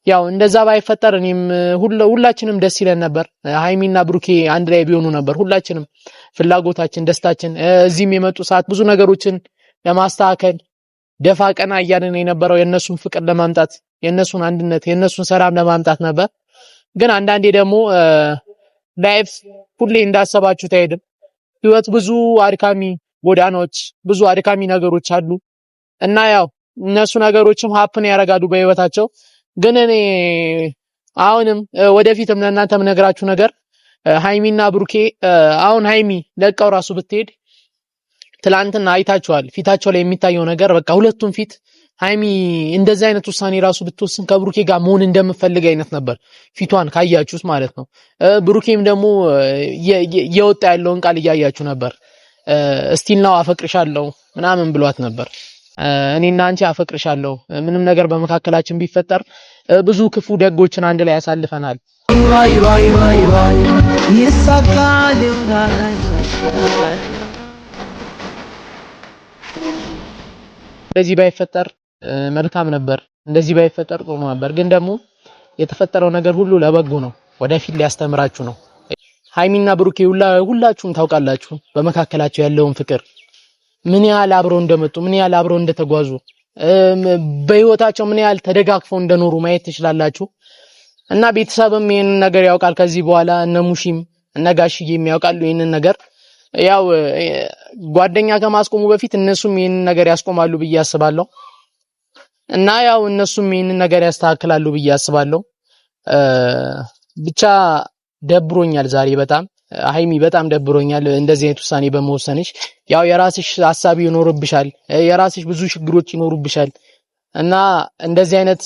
ያው እንደዛ ባይፈጠር እኔም ሁላችንም ደስ ይለን ነበር። ሃይሚና ብሩኬ አንድ ላይ ቢሆኑ ነበር ሁላችንም ፍላጎታችን፣ ደስታችን። እዚህም የመጡ ሰዓት ብዙ ነገሮችን ለማስተካከል ደፋ ቀና እያልን የነበረው የነሱን ፍቅር ለማምጣት፣ የነሱን አንድነት፣ የነሱን ሰላም ለማምጣት ነበር። ግን አንዳንዴ ደግሞ ላይፍ ሁሌ እንዳሰባችሁት አይሄድም። ህይወት ብዙ አድካሚ ጎዳናዎች፣ ብዙ አድካሚ ነገሮች አሉ እና ያው እነሱ ነገሮችም ሀፕን ያደርጋሉ በህይወታቸው። ግን እኔ አሁንም ወደፊትም ለእናንተ የምነግራችሁ ነገር ሃይሚና ብሩኬ አሁን ሃይሚ ለቀው ራሱ ብትሄድ ትላንትና አይታችኋል ፊታቸው ላይ የሚታየው ነገር በቃ ሁለቱም ፊት ሃይሚ እንደዚህ አይነት ውሳኔ ራሱ ብትወስን ከብሩኬ ጋር መሆን እንደምፈልግ አይነት ነበር ፊቷን ካያችሁት ማለት ነው። ብሩኬም ደግሞ የወጣ ያለውን ቃል እያያችሁ ነበር። እስቲል ነው አፈቅርሻለሁ ምናምን ብሏት ነበር። እኔና አንቺ አፈቅርሻለሁ ምንም ነገር በመካከላችን ቢፈጠር ብዙ ክፉ ደጎችን አንድ ላይ ያሳልፈናል። እንደዚህ ባይፈጠር መልካም ነበር፣ እንደዚህ ባይፈጠር ጥሩ ነበር። ግን ደግሞ የተፈጠረው ነገር ሁሉ ለበጎ ነው፣ ወደፊት ሊያስተምራችሁ ነው። ሃይሚና ብሩኬ ሁላችሁም ታውቃላችሁ በመካከላቸው ያለውን ፍቅር ምን ያህል አብረው እንደመጡ፣ ምን ያህል አብረው እንደተጓዙ፣ በህይወታቸው ምን ያህል ተደጋግፈው እንደኖሩ ማየት ትችላላችሁ። እና ቤተሰብም ይሄንን ነገር ያውቃል። ከዚህ በኋላ እነ ሙሺም እነ ጋሽዬም ያውቃሉ ይሄንን ነገር። ያው ጓደኛ ከማስቆሙ በፊት እነሱም ይሄንን ነገር ያስቆማሉ ብዬ አስባለሁ። እና ያው እነሱም ይሄንን ነገር ያስተካክላሉ ብዬ አስባለሁ። ብቻ ደብሮኛል ዛሬ በጣም ሃይሚ በጣም ደብሮኛል እንደዚህ አይነት ውሳኔ በመወሰንሽ። ያው የራስሽ ሐሳብ ይኖርብሻል፣ የራስሽ ብዙ ችግሮች ይኖርብሻል እና እንደዚህ አይነት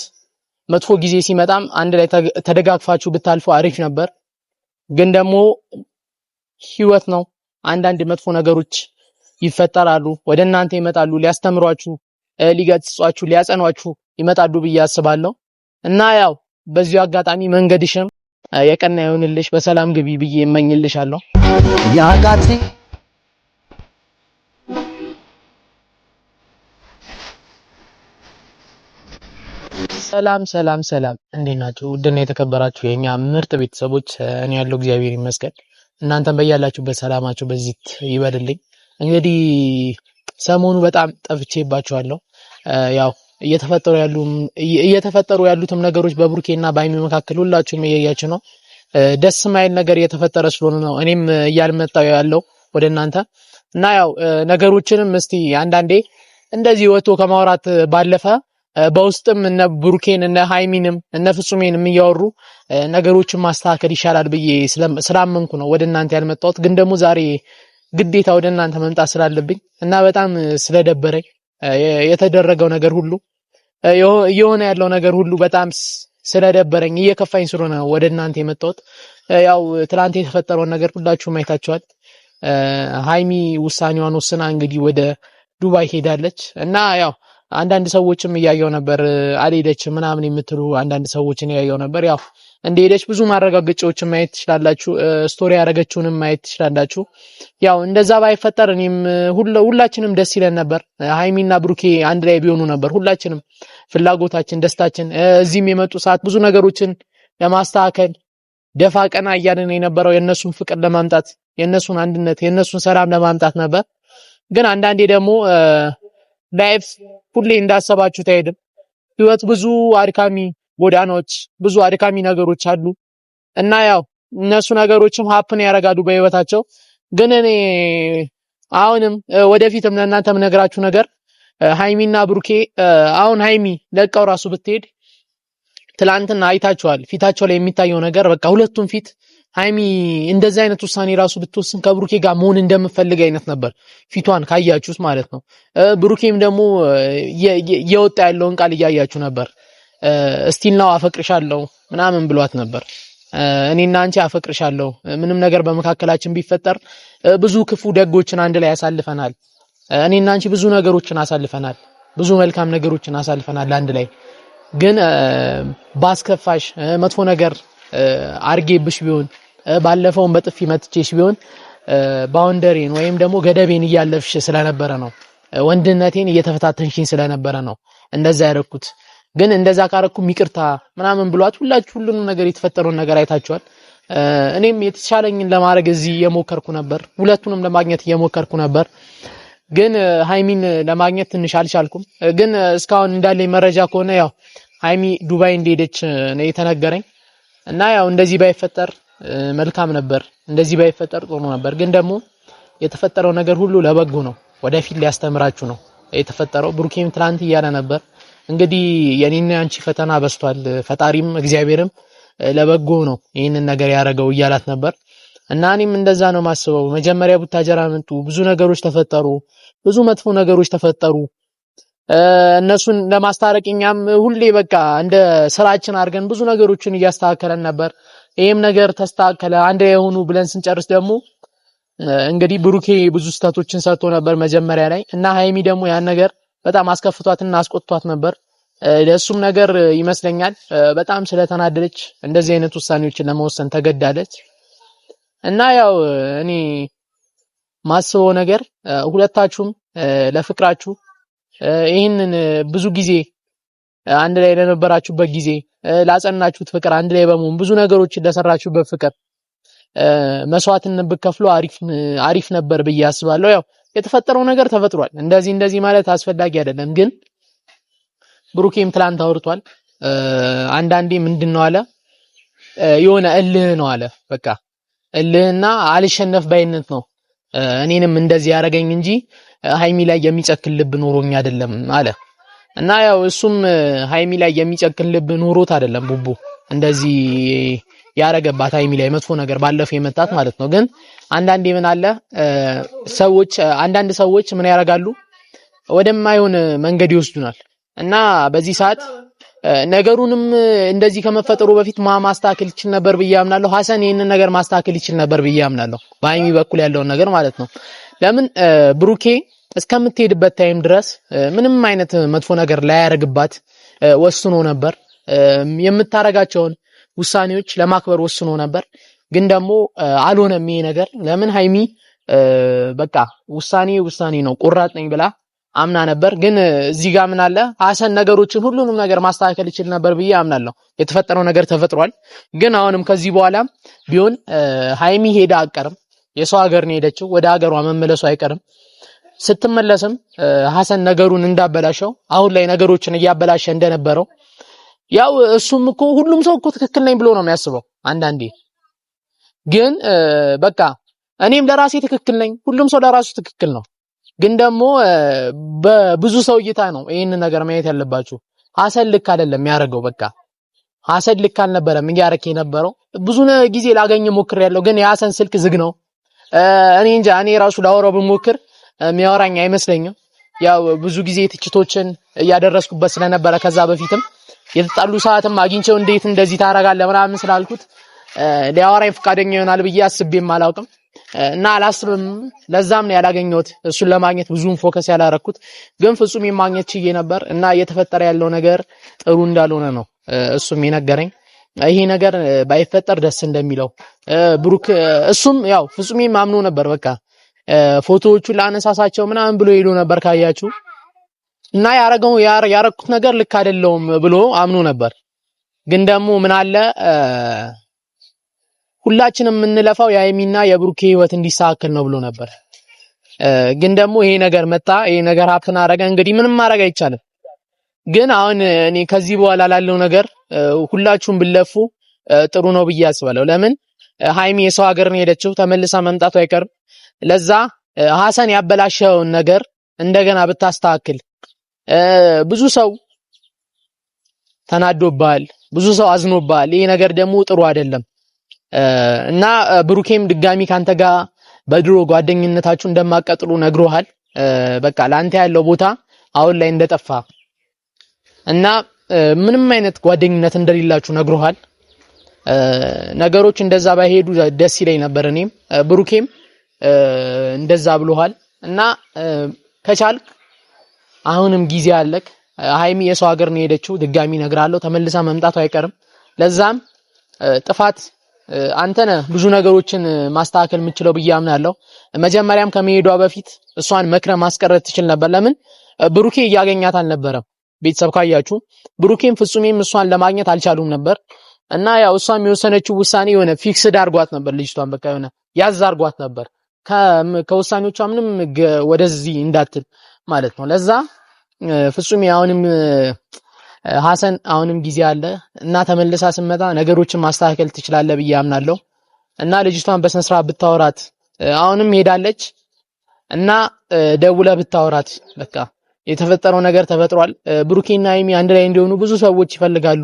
መጥፎ ጊዜ ሲመጣም አንድ ላይ ተደጋግፋችሁ ብታልፉ አሪፍ ነበር። ግን ደግሞ ህይወት ነው። አንዳንድ መጥፎ ነገሮች ይፈጠራሉ፣ ወደ እናንተ ይመጣሉ፣ ሊያስተምሯችሁ፣ ሊገጽጿችሁ፣ ሊያጸኗችሁ ይመጣሉ ብዬ አስባለሁ። እና ያው በዚሁ አጋጣሚ መንገድሽም የቀና ይሁንልሽ፣ በሰላም ግቢ ብዬ እመኝልሻለሁ። ያጋቲ ሰላም ሰላም ሰላም፣ እንዴት ናችሁ? ውድና የተከበራችሁ የኛ ምርጥ ቤተሰቦች፣ እኔ ያለው እግዚአብሔር ይመስገን፣ እናንተም በያላችሁበት ሰላማችሁ በዚት ይበልልኝ። እንግዲህ ሰሞኑ በጣም ጠፍቼባችኋለሁ። ያው እየተፈጠሩ ያሉትም ነገሮች በብሩኬና በሃይሚ መካከል ሁላችሁም እያያችሁ ነው። ደስ ማይል ነገር እየተፈጠረ ስለሆነ ነው እኔም እያልመጣሁ ያለው ወደ እናንተ። እና ያው ነገሮችንም እስቲ አንዳንዴ እንደዚህ ወጥቶ ከማውራት ባለፈ በውስጥም እነ ብሩኬን እነ ሃይሚንም እነ ፍጹሜንም እያወሩ ነገሮችን ማስተካከል ይሻላል ብዬ ስላመንኩ ነው ወደ እናንተ ያልመጣሁት። ግን ደግሞ ዛሬ ግዴታ ወደ እናንተ መምጣት ስላለብኝ እና በጣም ስለደበረኝ የተደረገው ነገር ሁሉ የሆነ ያለው ነገር ሁሉ በጣም ስለደበረኝ እየከፋኝ ስለሆነ ወደ እናንተ የመጣሁት። ያው ትላንት የተፈጠረውን ነገር ሁላችሁም አይታችኋል። ሃይሚ ውሳኔዋን ወስና እንግዲህ ወደ ዱባይ ሄዳለች እና ያው አንዳንድ ሰዎችም እያየው ነበር አልሄደችም ምናምን የምትሉ አንዳንድ ሰዎችን እያየው ነበር። ያው እንደሄደች ብዙ ማረጋገጫዎችን ማየት ትችላላችሁ፣ ስቶሪ ያደረገችውንም ማየት ትችላላችሁ። ያው እንደዛ ባይፈጠር እኔም ሁላችንም ደስ ይለን ነበር። ሃይሚና ብሩኬ አንድ ላይ ቢሆኑ ነበር ሁላችንም ፍላጎታችን፣ ደስታችን። እዚህም የመጡ ሰዓት ብዙ ነገሮችን ለማስተካከል ደፋ ቀና እያልን የነበረው የነሱን ፍቅር ለማምጣት፣ የነሱን አንድነት፣ የነሱን ሰላም ለማምጣት ነበር። ግን አንዳንዴ ደግሞ ላይፍ ሁሌ እንዳሰባችሁት አይሄድም። ህይወት ብዙ አድካሚ ጎዳናዎች፣ ብዙ አድካሚ ነገሮች አሉ እና ያው እነሱ ነገሮችም ሀፕን ያደርጋሉ በህይወታቸው። ግን እኔ አሁንም ወደፊትም ለእናንተ የምነግራችሁ ነገር ሃይሚና ብሩኬ አሁን ሃይሚ ለቀው ራሱ ብትሄድ ትላንትና አይታችኋል ፊታቸው ላይ የሚታየው ነገር በቃ ሁለቱም ፊት ሃይሚ እንደዚህ አይነት ውሳኔ ራሱ ብትወስን ከብሩኬ ጋር መሆን እንደምፈልግ አይነት ነበር ፊቷን ካያችሁት ማለት ነው። ብሩኬም ደግሞ የወጣ ያለውን ቃል እያያችሁ ነበር። እስቲል ነው አፈቅርሻለሁ ምናምን ብሏት ነበር። እኔና አንቺ አፈቅርሻለሁ ምንም ነገር በመካከላችን ቢፈጠር ብዙ ክፉ ደጎችን አንድ ላይ ያሳልፈናል። እኔና አንቺ ብዙ ነገሮችን አሳልፈናል፣ ብዙ መልካም ነገሮችን አሳልፈናል አንድ ላይ። ግን ባስከፋሽ መጥፎ ነገር አርጌብሽ ቢሆን ባለፈውን በጥፊ መትቼሽ ቢሆን ባውንደሪን ወይም ደግሞ ገደቤን እያለፍሽ ስለነበረ ነው፣ ወንድነቴን እየተፈታተንሽኝ ስለነበረ ነው እንደዛ ያደረኩት። ግን እንደዛ ካረኩም ይቅርታ ምናምን ብሏት ሁሉንም ነገር የተፈጠረውን ነገር አይታችኋል። እኔም የተሻለኝን ለማድረግ እዚህ እየሞከርኩ ነበር፣ ሁለቱንም ለማግኘት እየሞከርኩ ነበር። ግን ሃይሚን ለማግኘት ትንሽ አልቻልኩም። ግን እስካሁን እንዳለኝ መረጃ ከሆነ ያው ሃይሚ ዱባይ እንደሄደች ነው የተነገረኝ እና ያው እንደዚህ ባይፈጠር መልካም ነበር፣ እንደዚህ ባይፈጠር ጥሩ ነበር። ግን ደግሞ የተፈጠረው ነገር ሁሉ ለበጎ ነው፣ ወደፊት ሊያስተምራችሁ ነው የተፈጠረው። ብሩኬም ትላንት እያለ ነበር እንግዲህ የኔና አንቺ ፈተና በስቷል፣ ፈጣሪም እግዚአብሔርም ለበጎ ነው ይህንን ነገር ያደረገው እያላት ነበር። እና እኔም እንደዛ ነው ማስበው። መጀመሪያ ቡታጀራ መጡ፣ ብዙ ነገሮች ተፈጠሩ፣ ብዙ መጥፎ ነገሮች ተፈጠሩ። እነሱን ለማስታረቅ እኛም ሁሌ በቃ እንደ ስራችን አድርገን ብዙ ነገሮችን እያስተካከለን ነበር። ይሄም ነገር ተስተካከለ፣ አንድ የሆኑ ብለን ስንጨርስ ደግሞ እንግዲህ ብሩኬ ብዙ ስህተቶችን ሰርቶ ነበር መጀመሪያ ላይ እና ሃይሚ ደግሞ ያን ነገር በጣም አስከፍቷትና አስቆጥቷት ነበር። ለሱም ነገር ይመስለኛል በጣም ስለተናደደች እንደዚህ አይነት ውሳኔዎችን ለመወሰን ተገዳለች። እና ያው እኔ ማስበው ነገር ሁለታችሁም ለፍቅራችሁ ይህንን ብዙ ጊዜ አንድ ላይ ለነበራችሁበት ጊዜ ላጸናችሁት ፍቅር አንድ ላይ በመሆን ብዙ ነገሮችን ለሰራችሁበት ፍቅር መስዋዕትነት ብትከፍሉ አሪፍ ነበር ብዬ አስባለሁ። ያው የተፈጠረው ነገር ተፈጥሯል። እንደዚህ ማለት አስፈላጊ አይደለም። ግን ብሩኬም ትላንት አውርቷል። አንዳንዴ ምንድነው አለ የሆነ እልህ ነው አለ። በቃ እልህና አልሸነፍ ባይነት ነው እኔንም እንደዚህ ያደረገኝ እንጂ ሃይሚ ላይ የሚጨክል ልብ ኖሮኝ አይደለም አለ። እና ያው እሱም ሃይሚ ላይ የሚጨክል ልብ ኖሮት አይደለም ቡቡ እንደዚህ ያረገባት ሃይሚ ላይ መጥፎ ነገር ባለፈው የመታት ማለት ነው። ግን አንዳንዴ ምን አለ አንዳንድ ሰዎች ምን ያረጋሉ ወደማይሆን መንገድ ይወስዱናል። እና በዚህ ሰዓት ነገሩንም እንደዚህ ከመፈጠሩ በፊት ማስተካከል ይችል ነበር ብዬ አምናለሁ። ሐሰን ይሄንን ነገር ማስተካከል ይችል ነበር ብዬ አምናለሁ፣ በሃይሚ በኩል ያለውን ነገር ማለት ነው። ለምን ብሩኬ እስከምትሄድበት ታይም ድረስ ምንም አይነት መጥፎ ነገር ላያረግባት ወስኖ ነበር። የምታረጋቸውን ውሳኔዎች ለማክበር ወስኖ ነበር። ግን ደግሞ አልሆነም ይሄ ነገር። ለምን ሃይሚ በቃ ውሳኔ ነው ቁራጥ ነኝ ብላ አምና ነበር። ግን እዚህ ጋር ምን አለ ሐሰን ነገሮችን ሁሉንም ነገር ማስተካከል ይችል ነበር ብዬ አምናለሁ። የተፈጠረው ነገር ተፈጥሯል። ግን አሁንም ከዚህ በኋላ ቢሆን ሃይሚ ሄዳ አቀርም የሰው ሀገር ነው ሄደችው፣ ወደ ሀገሯ መመለሱ አይቀርም። ስትመለስም ሐሰን ነገሩን እንዳበላሸው አሁን ላይ ነገሮችን እያበላሸ እንደነበረው ያው እሱም እኮ ሁሉም ሰው እኮ ትክክል ነኝ ብሎ ነው የሚያስበው አንዳንዴ። ግን በቃ እኔም ለራሴ ትክክል ነኝ፣ ሁሉም ሰው ለራሱ ትክክል ነው። ግን ደግሞ በብዙ ሰው እይታ ነው ይሄን ነገር ማየት ያለባችሁ። ሐሰን ልክ አይደለም ያረገው። በቃ ሐሰን ልክ አልነበረም እያረከ የነበረው። ብዙ ጊዜ ላገኝ ሞክሬያለሁ፣ ግን የሐሰን ስልክ ዝግ ነው። እኔ እንጃ እኔ ራሱ ላወራው ብሞክር የሚያወራኝ አይመስለኝም። ያው ብዙ ጊዜ ትችቶችን እያደረስኩበት ስለነበረ ከዛ በፊትም የተጣሉ ሰዓትም አግኝቼው እንዴት እንደዚህ ታረጋለህ ምናምን ስላልኩት ሊያወራኝ ፈቃደኛ ይሆናል ብዬ አስቤም አላውቅም እና አላስብም። ለዛም ነው ያላገኘሁት፣ እሱን ለማግኘት ብዙም ፎከስ ያላረኩት። ግን ፍጹም የማግኘት ችዬ ነበር እና እየተፈጠረ ያለው ነገር ጥሩ እንዳልሆነ ነው እሱም የነገረኝ። ይሄ ነገር ባይፈጠር ደስ እንደሚለው ብሩክ እሱም ያው ፍጹም ማምኖ ነበር። በቃ ፎቶዎቹን ላነሳሳቸው ምናምን ብሎ ሄዶ ነበር ካያችሁ። እና ያረኩት ነገር ልክ አይደለም ብሎ አምኖ ነበር። ግን ደግሞ ምን አለ ሁላችንም የምንለፋው የሃይሚና የብሩኬ ህይወት እንዲሳካከል ነው ብሎ ነበር። ግን ደግሞ ይሄ ነገር መጣ፣ ይሄ ነገር ሀብትን አረገ። እንግዲህ ምንም ማድረግ አይቻልም። ግን አሁን እኔ ከዚህ በኋላ ላለው ነገር ሁላችሁም ብለፉ ጥሩ ነው ብዬ አስባለሁ። ለምን ሃይሚ የሰው ሀገር ነው ሄደችው፣ ተመልሳ መምጣቱ አይቀርም። ለዛ ሐሰን ያበላሸውን ነገር እንደገና ብታስተካክል። ብዙ ሰው ተናዶባል፣ ብዙ ሰው አዝኖባል። ይሄ ነገር ደግሞ ጥሩ አይደለም እና ብሩኬም ድጋሚ ካንተ ጋር በድሮ ጓደኝነታችሁ እንደማቀጥሉ ነግሮሃል። በቃ ላንተ ያለው ቦታ አሁን ላይ እንደጠፋ እና ምንም አይነት ጓደኝነት እንደሌላችሁ ነግሮሃል። ነገሮች እንደዛ ባይሄዱ ደስ ይለኝ ነበር እኔም። ብሩኬም እንደዛ ብሎሃል እና ከቻልክ አሁንም ጊዜ አለክ። ሃይሚ የሰው ሀገር ነው ሄደችው፣ ድጋሚ ነግራለሁ፣ ተመልሳ መምጣቱ አይቀርም። ለዛም ጥፋት አንተ ነህ ብዙ ነገሮችን ማስተካከል የምችለው ብዬ አምናለሁ። መጀመሪያም ከመሄዷ በፊት እሷን መክረ ማስቀረት ትችል ነበር። ለምን ብሩኬ እያገኛት አልነበረም። ቤተሰብ ካያችሁ ብሩኬም ፍጹሜም እሷን ለማግኘት አልቻሉም ነበር እና ያው እሷም የወሰነችው ውሳኔ የሆነ ፊክስድ አድርጓት ነበር ልጅቷን በቃ የሆነ ያዝ አድርጓት ነበር ከውሳኔዎቿ ምንም ወደዚህ እንዳትል ማለት ነው። ለዛ ፍጹሜ አሁንም ሐሰን አሁንም ጊዜ አለ እና ተመልሳ ስመጣ ነገሮችን ማስተካከል ትችላለህ ብዬ አምናለሁ እና ልጅቷን በስነ ስርዓት ብታወራት አሁንም ሄዳለች እና ደውለህ ብታወራት በቃ የተፈጠረው ነገር ተፈጥሯል። ብሩኬና ሃይሚ አንድ ላይ እንዲሆኑ ብዙ ሰዎች ይፈልጋሉ።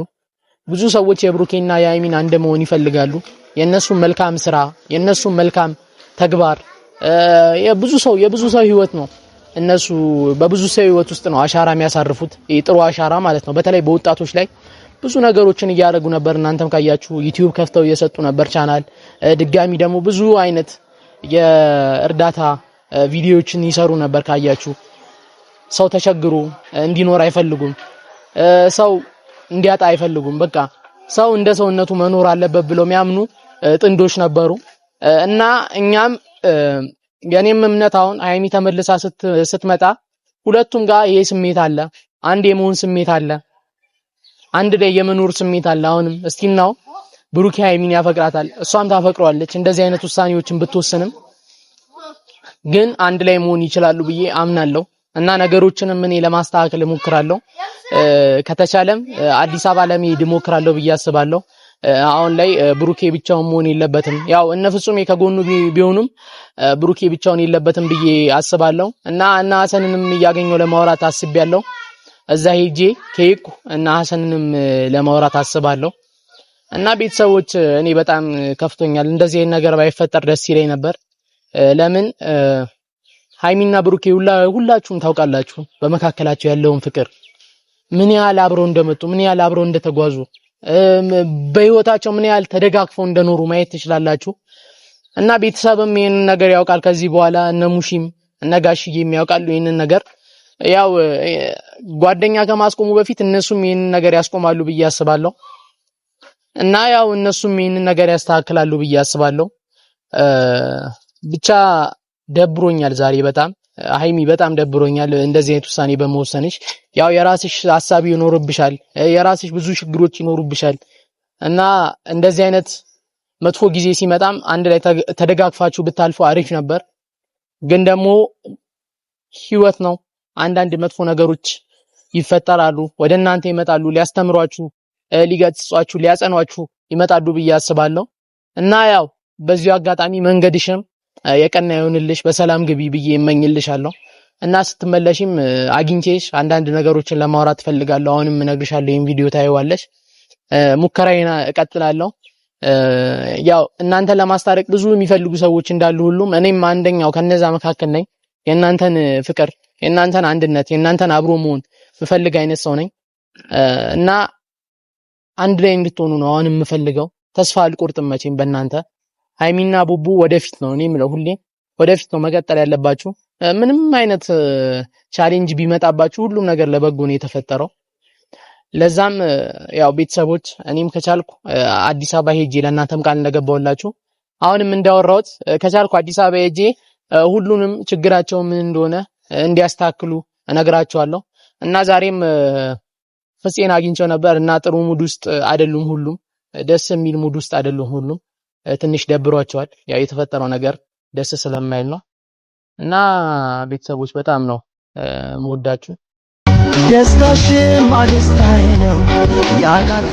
ብዙ ሰዎች የብሩኬና የሃይሚን አንድ መሆን ይፈልጋሉ። የነሱ መልካም ስራ የነሱ መልካም ተግባር የብዙ ሰው ህይወት ነው። እነሱ በብዙ ሰው ህይወት ውስጥ ነው አሻራ የሚያሳርፉት። ጥሩ አሻራ ማለት ነው። በተለይ በወጣቶች ላይ ብዙ ነገሮችን እያደረጉ ነበር። እናንተም ካያችሁ ዩቲዩብ ከፍተው እየሰጡ ነበር ቻናል። ድጋሚ ደግሞ ብዙ አይነት የእርዳታ ቪዲዮዎችን ይሰሩ ነበር ካያችሁ። ሰው ተቸግሮ እንዲኖር አይፈልጉም። ሰው እንዲያጣ አይፈልጉም። በቃ ሰው እንደ ሰውነቱ መኖር አለበት ብለው የሚያምኑ ጥንዶች ነበሩ እና እኛም የኔም እምነት አሁን ሃይሚ ተመልሳ ስትመጣ ሁለቱም ጋር ይሄ ስሜት አለ። አንድ የመሆን ስሜት አለ። አንድ ላይ የመኖር ስሜት አለ። አሁንም እስቲል ነው ብሩኬ ሃይሚን ያፈቅራታል፣ እሷም ታፈቅረዋለች። እንደዚህ አይነት ውሳኔዎችን ብትወስንም ግን አንድ ላይ መሆን ይችላሉ ብዬ አምናለሁ እና ነገሮችንም እኔ ለማስተካከል እሞክራለሁ። ከተቻለም አዲስ አበባ ለመሄድ እሞክራለሁ ብዬ አስባለሁ። አሁን ላይ ብሩኬ ብቻውን መሆን የለበትም። ያው እነ ፍጹሜ ከጎኑ ቢሆኑም ብሩኬ ብቻውን የለበትም ብዬ አስባለሁ እና ሐሰንንም እያገኘው ለማውራት አስቤያለሁ። እዛ ሄጄ ከሄድኩ እና ሐሰንንም ለማውራት አስባለሁ እና ቤተሰቦች እኔ በጣም ከፍቶኛል። እንደዚህ አይነት ነገር ባይፈጠር ደስ ይለኝ ነበር። ለምን ሃይሚና ብሩኬ ሁላችሁም ታውቃላችሁ በመካከላቸው ያለውን ፍቅር ምን ያህል አብረው እንደመጡ ምን ያህል አብረው እንደተጓዙ በህይወታቸው ምን ያህል ተደጋግፈው እንደኖሩ ማየት ትችላላችሁ እና ቤተሰብም ይሄንን ነገር ያውቃል። ከዚህ በኋላ እነ ሙሺም እነ ጋሽዬም ያውቃሉ ይሄንን ነገር። ያው ጓደኛ ከማስቆሙ በፊት እነሱም ይሄንን ነገር ያስቆማሉ ብዬ አስባለሁ እና ያው እነሱም ይሄንን ነገር ያስተካክላሉ ብዬ አስባለሁ። ብቻ ደብሮኛል ዛሬ በጣም ሃይሚ በጣም ደብሮኛል እንደዚህ አይነት ውሳኔ በመወሰንሽ። ያው የራስሽ ሐሳብ ይኖርብሻል፣ የራስሽ ብዙ ችግሮች ይኖርብሻል እና እንደዚህ አይነት መጥፎ ጊዜ ሲመጣም አንድ ላይ ተደጋግፋችሁ ብታልፉ አሪፍ ነበር። ግን ደግሞ ህይወት ነው። አንዳንድ መጥፎ ነገሮች ይፈጠራሉ፣ ወደ እናንተ ይመጣሉ፣ ሊያስተምሯችሁ፣ ሊገጽጿችሁ፣ ሊያጸኗችሁ ይመጣሉ ብዬ አስባለሁ እና ያው በዚሁ አጋጣሚ መንገድሽም የቀና ይሁንልሽ፣ በሰላም ግቢ ብዬ እመኝልሻለሁ እና ስትመለሺም አግኝቼሽ አንዳንድ ነገሮችን ለማውራት ፈልጋለሁ። አሁንም እነግርሻለሁ፣ ይሄን ቪዲዮ ታይዋለሽ። ሙከራዬን እቀጥላለሁ። ያው እናንተ ለማስታረቅ ብዙ የሚፈልጉ ሰዎች እንዳሉ ሁሉም እኔም አንደኛው ከነዛ መካከል ነኝ። የእናንተን ፍቅር፣ የእናንተን አንድነት፣ የእናንተን አብሮ መሆን ምፈልግ አይነት ሰው ነኝ እና አንድ ላይ እንድትሆኑ ነው አሁን የምፈልገው። ተስፋ አልቆርጥም መቼም በእናንተ። ሃይሚና ቡቡ ወደፊት ነው እኔ የምለው፣ ሁሌ ወደፊት ነው መቀጠል ያለባችሁ። ምንም አይነት ቻሌንጅ ቢመጣባችሁ ሁሉም ነገር ለበጎ ነው የተፈጠረው። ለዛም ያው ቤተሰቦች እኔም ከቻልኩ አዲስ አበባ ሄጄ ለእናንተም ቃል እንደገባሁላችሁ አሁንም እንዳወራሁት ከቻልኩ አዲስ አበባ ሄጄ ሁሉንም ችግራቸው ምን እንደሆነ እንዲያስተካክሉ እነግራቸዋለሁ እና ዛሬም ፍፄን አግኝቼው ነበር እና ጥሩ ሙድ ውስጥ አይደሉም። ሁሉም ደስ የሚል ሙድ ውስጥ አይደሉም። ሁሉም ትንሽ ደብሯቸዋል። ያው የተፈጠረው ነገር ደስ ስለማይል ነው እና ቤተሰቦች በጣም ነው የምወዳችሁ። ደስታሽም አደስታዬ ነው ያላል